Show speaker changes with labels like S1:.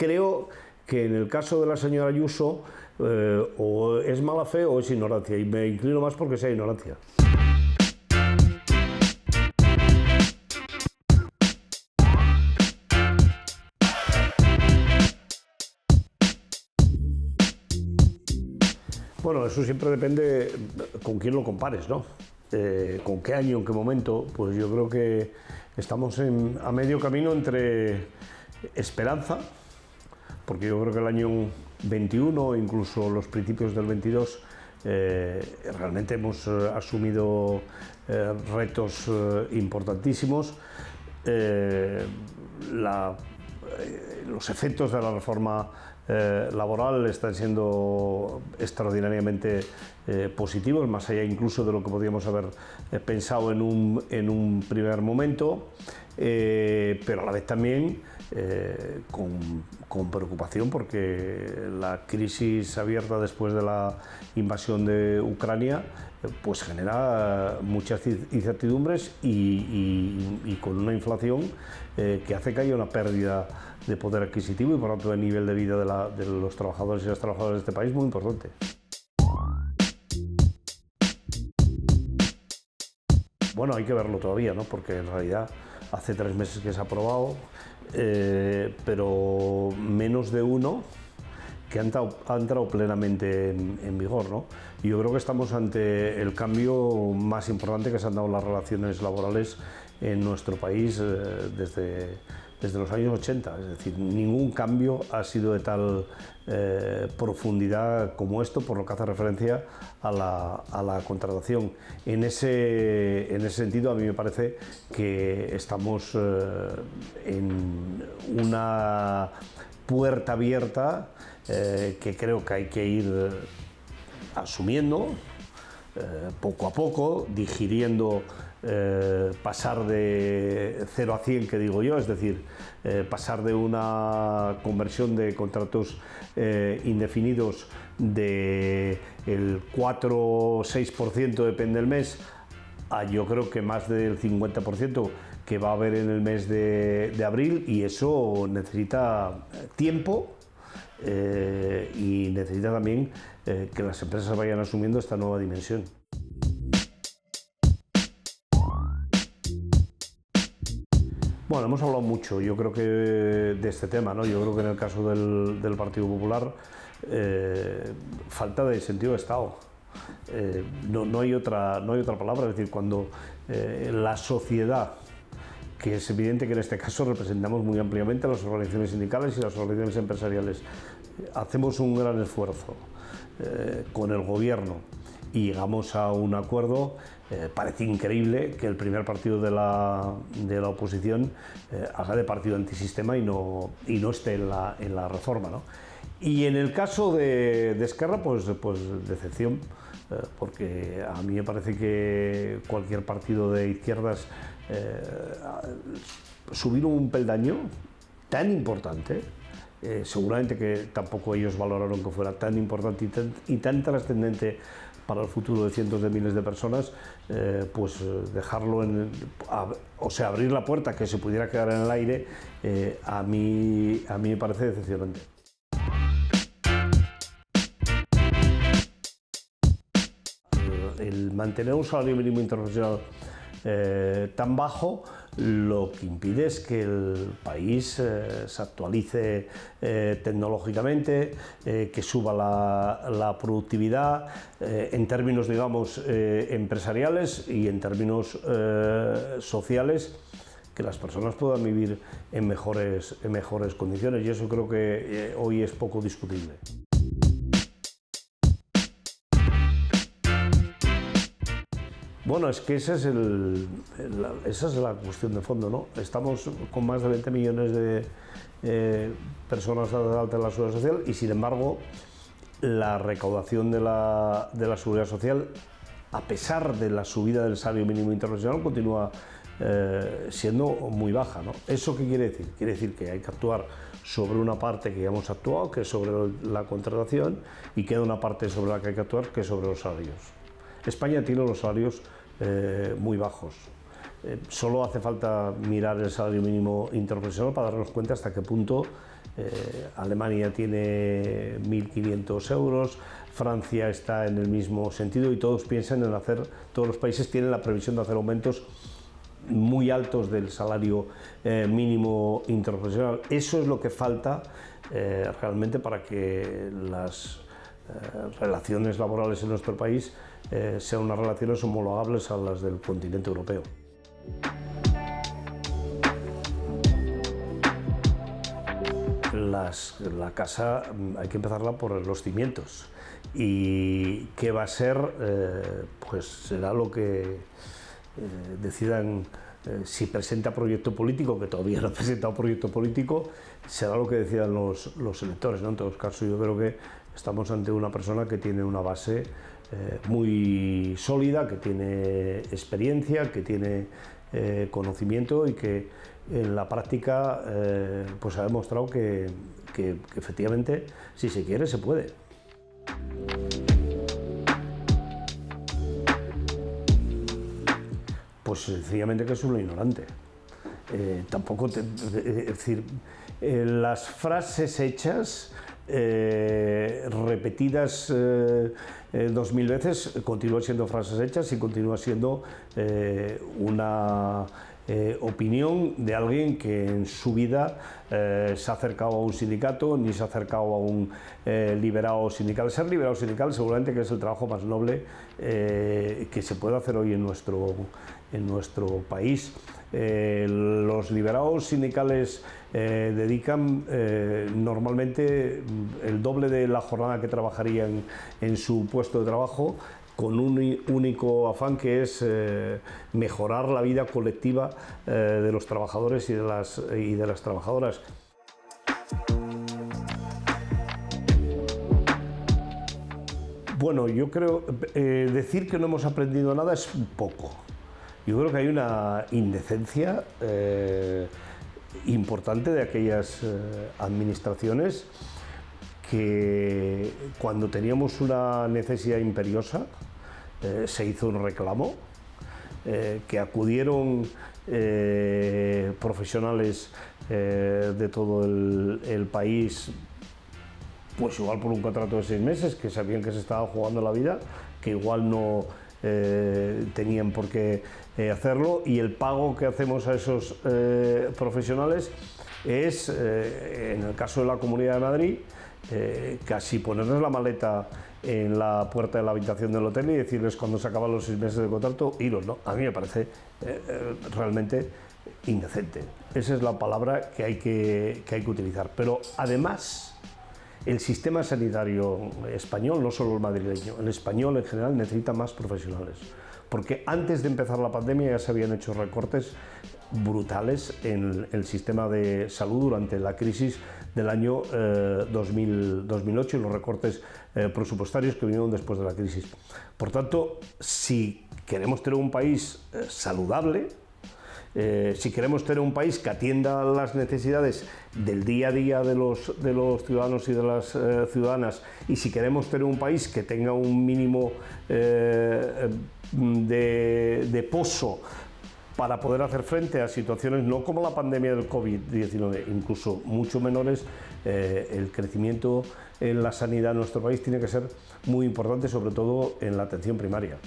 S1: creo que en el caso de la señora Ayuso o es mala fe o es ignorancia, y me inclino más porque sea ignorancia. Bueno, eso siempre depende con quién lo compares, ¿no? Con qué año, en qué momento. Pues yo creo que estamos a medio camino entre esperanza, porque yo creo que el año 21, incluso los principios del 22, realmente hemos asumido retos importantísimos. Los efectos de la reforma laboral están siendo extraordinariamente positivos, más allá incluso de lo que podríamos haber pensado en un primer momento, pero a la vez también con preocupación, porque la crisis abierta después de la invasión de Ucrania pues genera muchas incertidumbres y con una inflación que hace que haya una pérdida de poder adquisitivo y por lo tanto de nivel de vida de los trabajadores y las trabajadoras de este país muy importante. Bueno, hay que verlo todavía, ¿no? Porque en realidad hace 3 meses que se ha aprobado, pero menos de uno que ha entrado plenamente en vigor, ¿no? Y yo creo que estamos ante el cambio más importante que se han dado las relaciones laborales en nuestro país desde los años 80, es decir, ningún cambio ha sido de tal profundidad como esto, por lo que hace referencia a la contratación. En ese sentido, a mí me parece que estamos en una puerta abierta que creo que hay que ir asumiendo poco a poco, digiriendo pasar de 0 a 100, que digo yo, es decir, pasar de una conversión de contratos indefinidos del 4 o 6% depende del mes, a yo creo que más del 50% que va a haber en el mes de abril, y eso necesita tiempo y necesita también que las empresas vayan asumiendo esta nueva dimensión. Bueno, hemos hablado mucho, yo creo que de este tema, ¿no? Yo creo que en el caso del Partido Popular falta de sentido de Estado. No hay otra palabra, es decir, cuando la sociedad, que es evidente que en este caso representamos muy ampliamente a las organizaciones sindicales y las organizaciones empresariales, hacemos un gran esfuerzo con el gobierno y llegamos a un acuerdo, parece increíble que el primer partido de la oposición haga de partido antisistema y no esté en la reforma, ¿no? Y en el caso de Esquerra, pues decepción, porque a mí me parece que cualquier partido de izquierdas subir un peldaño tan importante, seguramente que tampoco ellos valoraron que fuera tan importante y tan trascendente para el futuro de cientos de miles de personas, pues dejarlo abrir la puerta que se pudiera quedar en el aire, a mí me parece decepcionante. El mantener un salario mínimo interprofesional tan bajo, lo que impide es que el país se actualice tecnológicamente, que suba la productividad en términos, digamos, empresariales y en términos sociales, que las personas puedan vivir en mejores condiciones, y eso creo que hoy es poco discutible. Bueno, es que esa es la cuestión de fondo, ¿no? Estamos con más de 20 millones de personas dadas de alta en la Seguridad Social y, sin embargo, la recaudación de la Seguridad Social, a pesar de la subida del salario mínimo interprofesional, continúa siendo muy baja, ¿no? ¿Eso qué quiere decir? Quiere decir que hay que actuar sobre una parte que ya hemos actuado, que es sobre la contratación, y queda una parte sobre la que hay que actuar, que es sobre los salarios. España tiene los salarios muy bajos. Solo hace falta mirar el salario mínimo interprofesional para darnos cuenta hasta qué punto Alemania tiene 1.500 euros, Francia está en el mismo sentido y todos piensan en hacer, todos los países tienen la previsión de hacer aumentos muy altos del salario mínimo interprofesional. Eso es lo que falta realmente para que las relaciones laborales en nuestro país sean unas relaciones homologables a las del continente europeo. La casa hay que empezarla por los cimientos y qué va a ser, pues será lo que decidan. Si presenta proyecto político, que todavía no ha presentado proyecto político, será lo que decidan los electores, ¿no? En todo caso, yo creo que estamos ante una persona que tiene una base muy sólida, que tiene experiencia, que tiene conocimiento y que en la práctica pues ha demostrado que efectivamente, si se quiere, se puede. Pues sencillamente que es un ignorante. Es decir, las frases hechas, repetidas 2000 veces, continúan siendo frases hechas y continúa siendo una opinión de alguien que en su vida se ha acercado a un sindicato ni se ha acercado a un liberado sindical. Ser liberado sindical seguramente que es el trabajo más noble que se puede hacer hoy en nuestro país. Los liberados sindicales dedican normalmente el doble de la jornada que trabajarían en su puesto de trabajo, con un único afán, que es mejorar la vida colectiva de los trabajadores y de las trabajadoras. Bueno, yo creo decir que no hemos aprendido nada es poco. Yo creo que hay una indecencia importante de aquellas administraciones que cuando teníamos una necesidad imperiosa se hizo un reclamo, que acudieron profesionales de todo el país, pues igual por un contrato de 6 meses, que sabían que se estaba jugando la vida, que igual no tenían por qué hacerlo, y el pago que hacemos a esos profesionales es, en el caso de la Comunidad de Madrid, casi ponerles la maleta en la puerta de la habitación del hotel y decirles cuando se acaban los 6 meses de contrato, iros, ¿no? A mí me parece realmente indecente. Esa es la palabra que hay que utilizar. Pero además, el sistema sanitario español, no solo el madrileño, el español en general necesita más profesionales. Porque antes de empezar la pandemia ya se habían hecho recortes brutales en el sistema de salud durante la crisis del año 2008 y los recortes presupuestarios que vinieron después de la crisis. Por tanto, si queremos tener un país saludable, si queremos tener un país que atienda las necesidades del día a día de los ciudadanos y de las ciudadanas, y si queremos tener un país que tenga un mínimo de poso para poder hacer frente a situaciones no como la pandemia del COVID-19, incluso mucho menores, el crecimiento en la sanidad en nuestro país tiene que ser muy importante, sobre todo en la atención primaria.